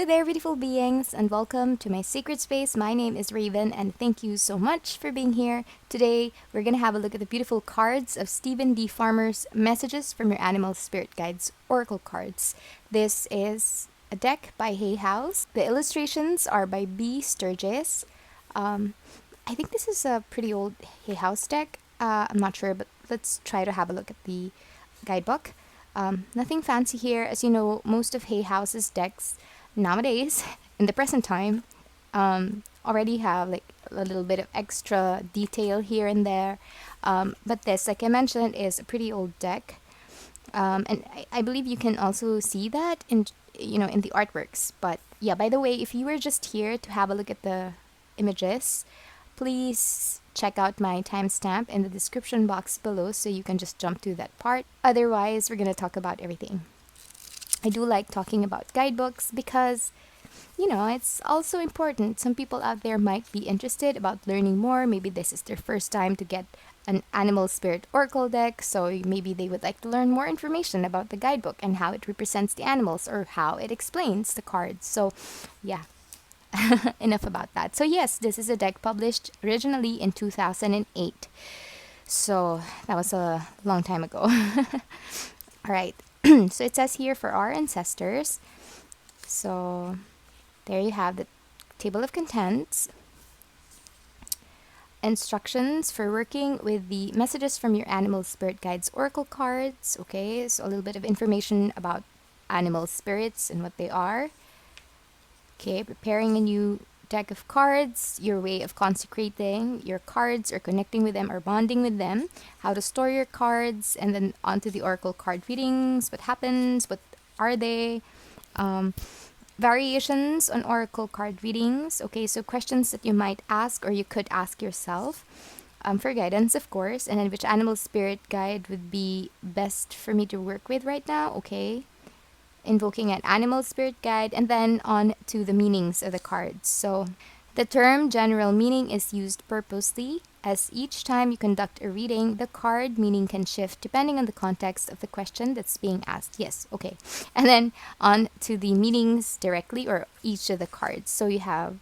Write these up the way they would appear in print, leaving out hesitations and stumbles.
Hello there, beautiful beings, and welcome to my sacred space. My name is Raven, and thank you so much for being here. Today, we're going to have a look at the beautiful cards of Stephen D. Farmer's Messages from Your Animal Spirit Guides Oracle cards. This is a deck by Hay House. The illustrations are by B. Sturgis. I think this is a pretty old Hay House deck. I'm not sure, but let's try to have a look at the guidebook. Nothing fancy here. As you know, most of Hay House's decks nowadays, in the present time, already have like a little bit of extra detail here and there. But this, like I mentioned, is a pretty old deck. And I believe you can also see that in the artworks. But yeah, by the way, if you were just here to have a look at the images, please check out my timestamp in the description box below so you can just jump to that part. Otherwise, we're going to talk about everything. I do like talking about guidebooks because, it's also important. Some people out there might be interested about learning more. Maybe this is their first time to get an animal spirit oracle deck, so maybe they would like to learn more information about the guidebook and how it represents the animals or how it explains the cards. So, yeah. Enough about that. So yes, this is a deck published originally in 2008. So that was a long time ago. All right. So it says here for our ancestors. So there you have the table of contents. Instructions for working with the messages from your animal spirit guides oracle cards. Okay, so a little bit of information about animal spirits and what they are. Okay, preparing a new deck of cards, your way of consecrating your cards or connecting with them or bonding with them, how to store your cards, and then onto the oracle card readings, what happens, what are they, variations on oracle card readings. Okay, so questions that you might ask or you could ask yourself for guidance, of course, and then which animal spirit guide would be best for me to work with right now. Okay, invoking an animal spirit guide, and then on to the meanings of the cards. So the term general meaning is used purposely, as each time you conduct a reading, the card meaning can shift depending on the context of the question that's being asked. Yes, okay. And then on to the meanings directly, or each of the cards. So you have,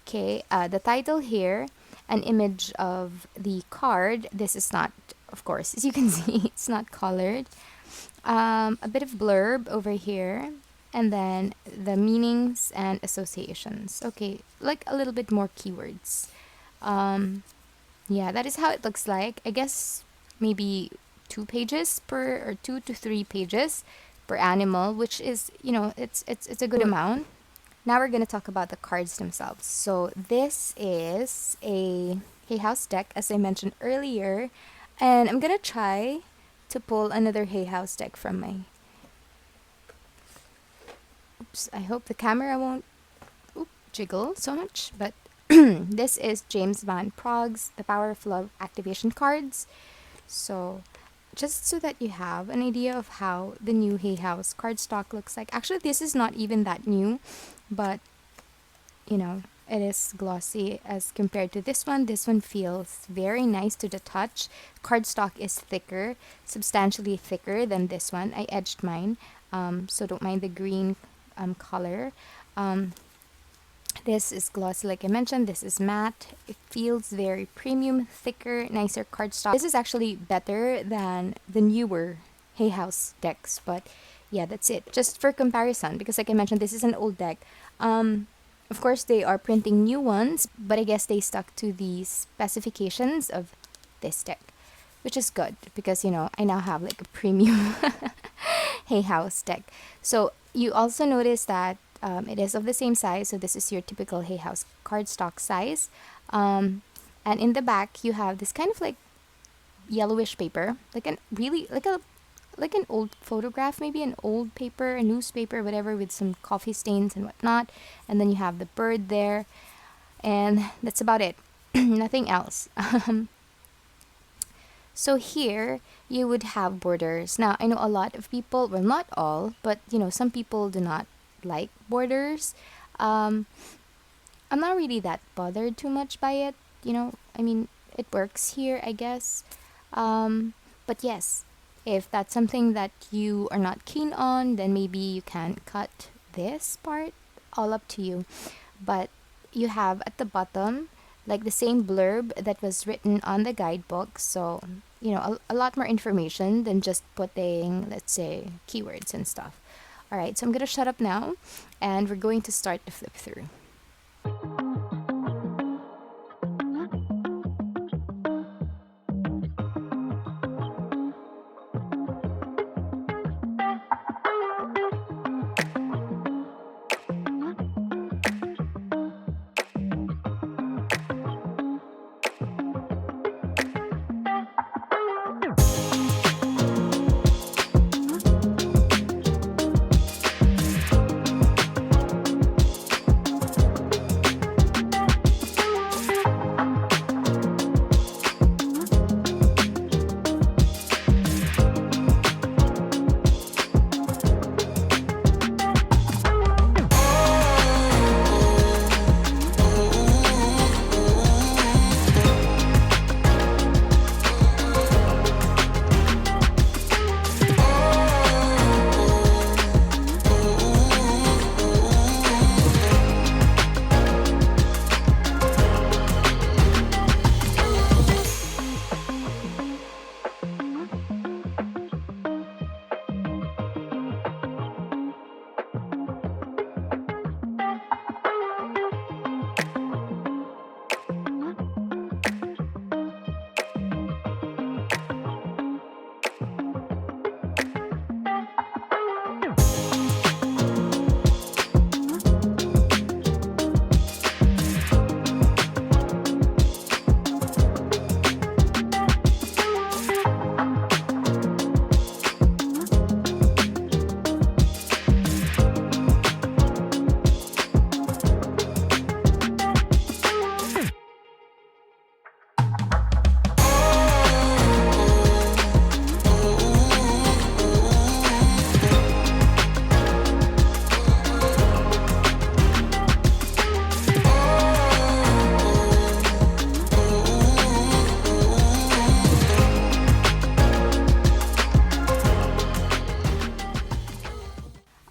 the title here, an image of the card. This is not, of course, as you can see, it's not colored. A bit of blurb over here, and then the meanings and associations. Okay, like a little bit more keywords. Yeah, that is how it looks like. I guess maybe 2 pages per, or 2 to 3 pages per animal, which is, it's a good amount. Now we're gonna talk about the cards themselves. So this is a Hay House deck, as I mentioned earlier, and I'm gonna try to pull another Hay House deck from my... Oops, I hope the camera won't jiggle so much, but this is James Van Prague's The Power of Love activation cards. So just so that you have an idea of how the new Hay House card stock looks like. Actually, this is not even that new, but it is glossy as compared to this one. This one feels very nice to the touch. Cardstock is thicker, substantially thicker than this one. I edged mine, so don't mind the green color. This is glossy, like I mentioned. This is matte. It feels very premium, thicker, nicer cardstock. This is actually better than the newer Hay House decks, but yeah, that's it. Just for comparison, because like I mentioned, this is an old deck. Of course, they are printing new ones, but I guess they stuck to the specifications of this deck, which is good because, I now have like a premium Hay House deck. So you also notice that it is of the same size. So this is your typical Hay House cardstock size. And in the back, you have this kind of like yellowish paper, like an old photograph, maybe an old paper, a newspaper, whatever, with some coffee stains and whatnot. And then you have the bird there, and that's about it. Nothing else. So here you would have borders. Now I know a lot of people, well, not all, but some people do not like borders. I'm not really that bothered too much by it. It works here, I guess. But yes, if that's something that you are not keen on, then maybe you can cut this part all up to you. But you have at the bottom like the same blurb that was written on the guidebook. So, a lot more information than just putting, let's say, keywords and stuff. All right, so I'm going to shut up now and we're going to start the flip through.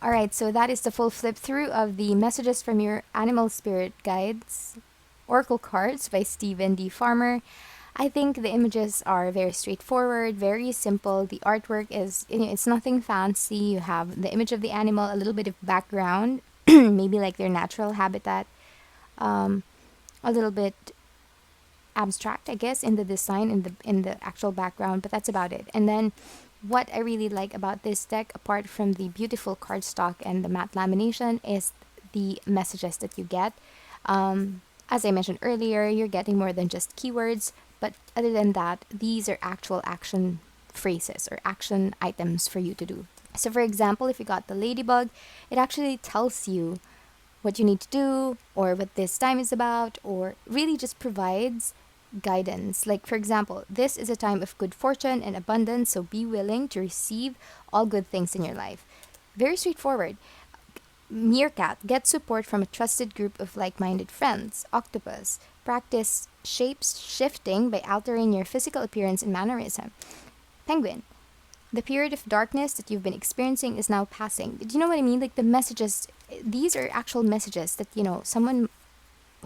All right, so that is the full flip through of the Messages from Your Animal Spirit Guides Oracle cards by Stephen D. Farmer. I think the images are very straightforward, very simple. The artwork is, it's nothing fancy. You have the image of the animal, a little bit of background, maybe like their natural habitat, a little bit abstract, I guess, in the design, in the actual background, but that's about it. And then what I really like about this deck, apart from the beautiful cardstock and the matte lamination, is the messages that you get. As I mentioned earlier, you're getting more than just keywords, but other than that, these are actual action phrases or action items for you to do. So for example, if you got the ladybug, it actually tells you what you need to do or what this time is about, or really just provides guidance. Like, for example, this is a time of good fortune and abundance, so be willing to receive all good things in your life. Very straightforward. Meerkat, get support from a trusted group of like-minded friends. Octopus, practice shapes shifting by altering your physical appearance and mannerism. Penguin, the period of darkness that you've been experiencing is now passing. Do you know what I mean? Like, the messages, these are actual messages that, someone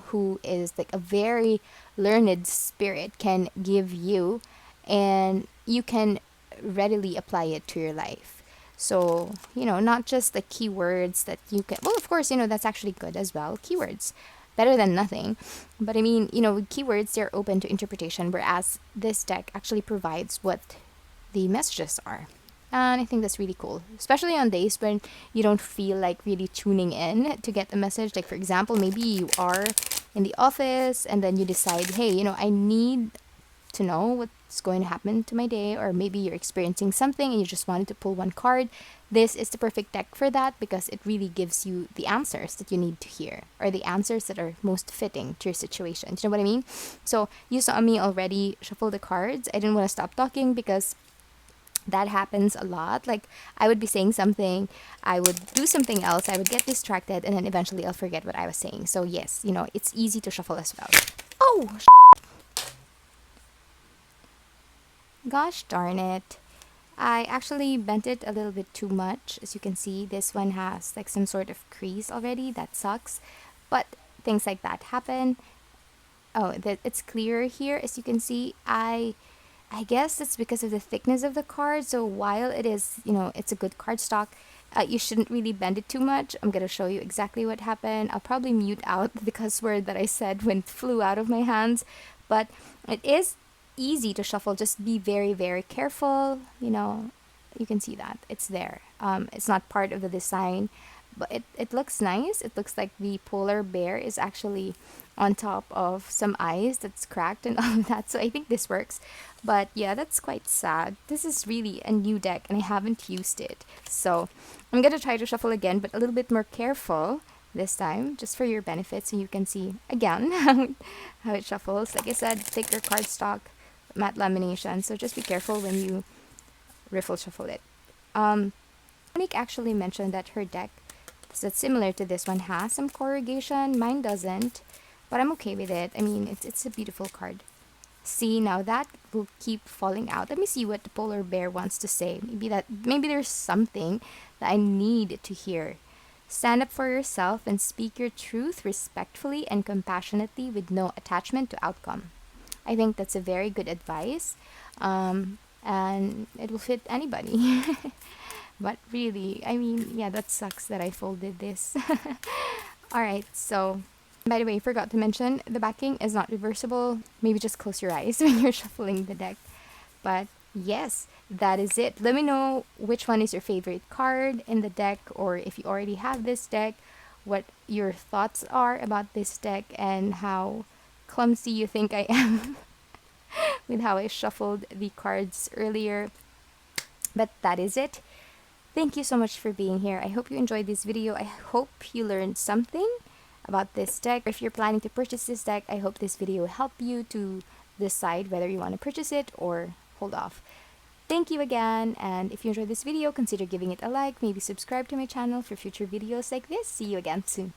who is like a very learned spirit can give you, and you can readily apply it to your life. So, not just the keywords that you can, well, of course, that's actually good as well. Keywords, better than nothing. But I mean, with keywords, they're open to interpretation, whereas this deck actually provides what the messages are. And I think that's really cool, especially on days when you don't feel like really tuning in to get a message. Like, for example, maybe you are in the office and then you decide, hey, I need to know what's going to happen to my day, or maybe you're experiencing something and you just wanted to pull one card. This is the perfect deck for that because it really gives you the answers that you need to hear, or the answers that are most fitting to your situation. Do you know what I mean? So you saw me already shuffle the cards. I didn't want to stop talking because that happens a lot. Like, I would be saying something, I would do something else, I would get distracted, and then eventually I'll forget what I was saying. So yes, it's easy to shuffle as well. Oh, gosh darn it. I actually bent it a little bit too much. As you can see, this one has like some sort of crease already. That sucks. But things like that happen. Oh, it's clearer here. As you can see, I guess it's because of the thickness of the card. So while it is, it's a good cardstock, you shouldn't really bend it too much. I'm gonna show you exactly what happened. I'll probably mute out the cuss word that I said when it flew out of my hands. But it is easy to shuffle. Just be very, very careful. You can see that it's there. It's not part of the design, but it looks nice. It looks like the polar bear is actually on top of some ice that's cracked and all of that. So I think this works. But yeah, that's quite sad. This is really a new deck and I haven't used it. So I'm gonna try to shuffle again, but a little bit more careful this time, just for your benefit, so you can see again how it shuffles. Like I said, thicker cardstock, matte lamination. So just be careful when you riffle shuffle it. Monique actually mentioned that her deck that's similar to this one has some corrugation. Mine doesn't, but I'm okay with it. I mean, it's a beautiful card. See, now that will keep falling out. Let me see what the polar bear wants to say. Maybe there's something that I need to hear. Stand up for yourself and speak your truth respectfully and compassionately with no attachment to outcome. I think that's a very good advice, and it will fit anybody. But really, I mean, yeah, that sucks that I folded this. Alright, so by the way, forgot to mention the backing is not reversible. Maybe just close your eyes when you're shuffling the deck. But yes, that is it. Let me know which one is your favorite card in the deck, or if you already have this deck, what your thoughts are about this deck and how clumsy you think I am with how I shuffled the cards earlier. But that is it. Thank you so much for being here. I hope you enjoyed this video. I hope you learned something about this deck. If you're planning to purchase this deck, I hope this video will help you to decide whether you want to purchase it or hold off. Thank you again, and if you enjoyed this video, consider giving it a like, maybe subscribe to my channel for future videos like this. See you again soon.